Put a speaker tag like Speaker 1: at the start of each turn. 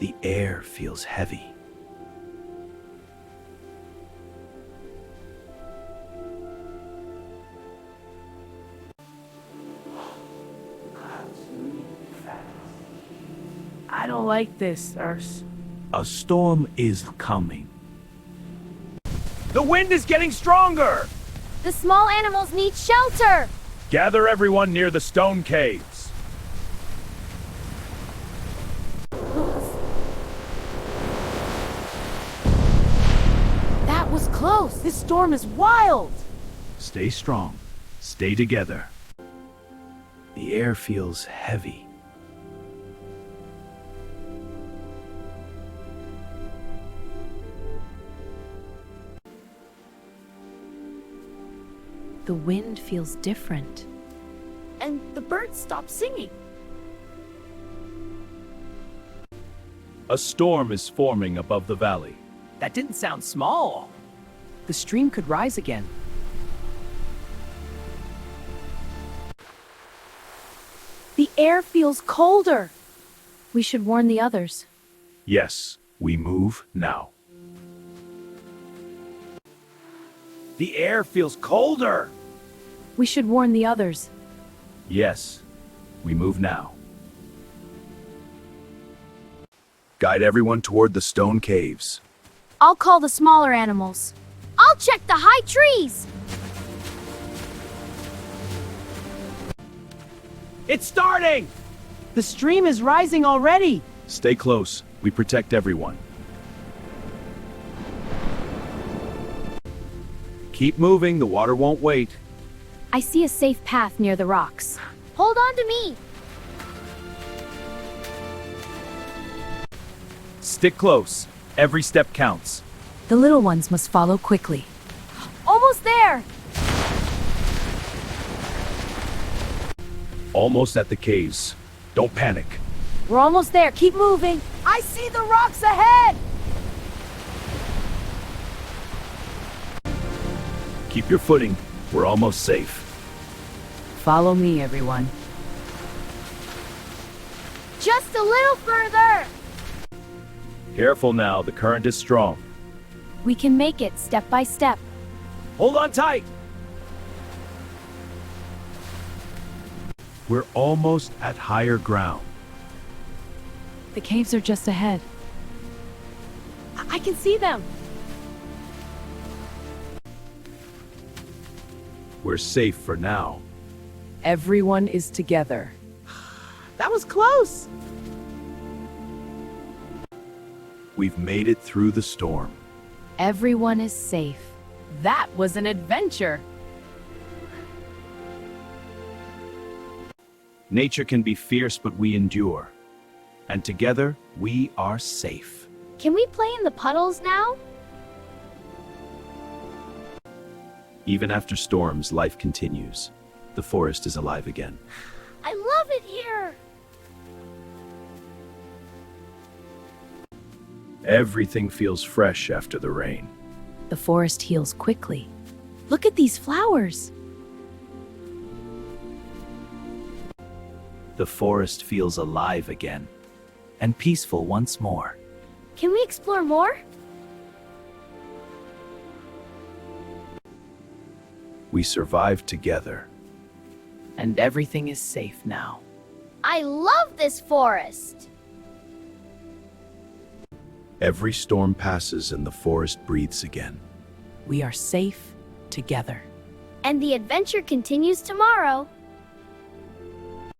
Speaker 1: The air feels heavy.
Speaker 2: I don't like this, Urs.
Speaker 1: A storm is coming.
Speaker 3: The wind is getting stronger!
Speaker 4: The small animals need shelter!
Speaker 3: Gather everyone near the stone caves.
Speaker 2: That was close. This storm is wild.
Speaker 1: Stay strong. Stay together. The air feels heavy.
Speaker 5: The wind feels different.
Speaker 2: And the birds stop singing.
Speaker 3: A storm is forming above the valley.
Speaker 2: That didn't sound small. The stream could rise again. The air feels colder.
Speaker 5: We should warn the others.
Speaker 1: Yes, we move now.
Speaker 3: The air feels colder.
Speaker 5: We should warn the others.
Speaker 1: Yes, we move now. Guide everyone toward the stone caves.
Speaker 4: I'll call the smaller animals. I'll check the high trees!
Speaker 3: It's starting!
Speaker 2: The stream is rising already.
Speaker 1: Stay close. We protect everyone. Keep moving. The water won't wait.
Speaker 4: I see a safe path near the rocks. Hold on to me!
Speaker 3: Stick close. Every step counts.
Speaker 5: The little ones must follow quickly.
Speaker 4: Almost there!
Speaker 1: Almost at the caves. Don't panic.
Speaker 4: We're almost there. Keep moving.
Speaker 2: I see the rocks ahead!
Speaker 1: Keep your footing. We're almost safe.
Speaker 2: Follow me, everyone.
Speaker 4: Just a little further!
Speaker 3: Careful now, the current is strong.
Speaker 4: We can make it step by step.
Speaker 3: Hold on tight!
Speaker 1: We're almost at higher ground.
Speaker 5: The caves are just ahead.
Speaker 2: I can see them.
Speaker 1: We're safe for now.
Speaker 2: Everyone is together. That was close.
Speaker 1: We've made it through the storm.
Speaker 5: Everyone is safe.
Speaker 2: That was an adventure.
Speaker 1: Nature can be fierce, but we endure. And together, we are safe.
Speaker 4: Can we play in the puddles now?
Speaker 1: Even after storms, life continues. The forest is alive again.
Speaker 4: I love it here!
Speaker 1: Everything feels fresh after the rain.
Speaker 5: The forest heals quickly. Look at these flowers.
Speaker 1: The forest feels alive again, and peaceful once more.
Speaker 4: Can we explore more?
Speaker 1: We survived together.
Speaker 2: And everything is safe now.
Speaker 4: I love this forest!
Speaker 1: Every storm passes and the forest breathes again.
Speaker 5: We are safe together.
Speaker 4: And the adventure continues tomorrow.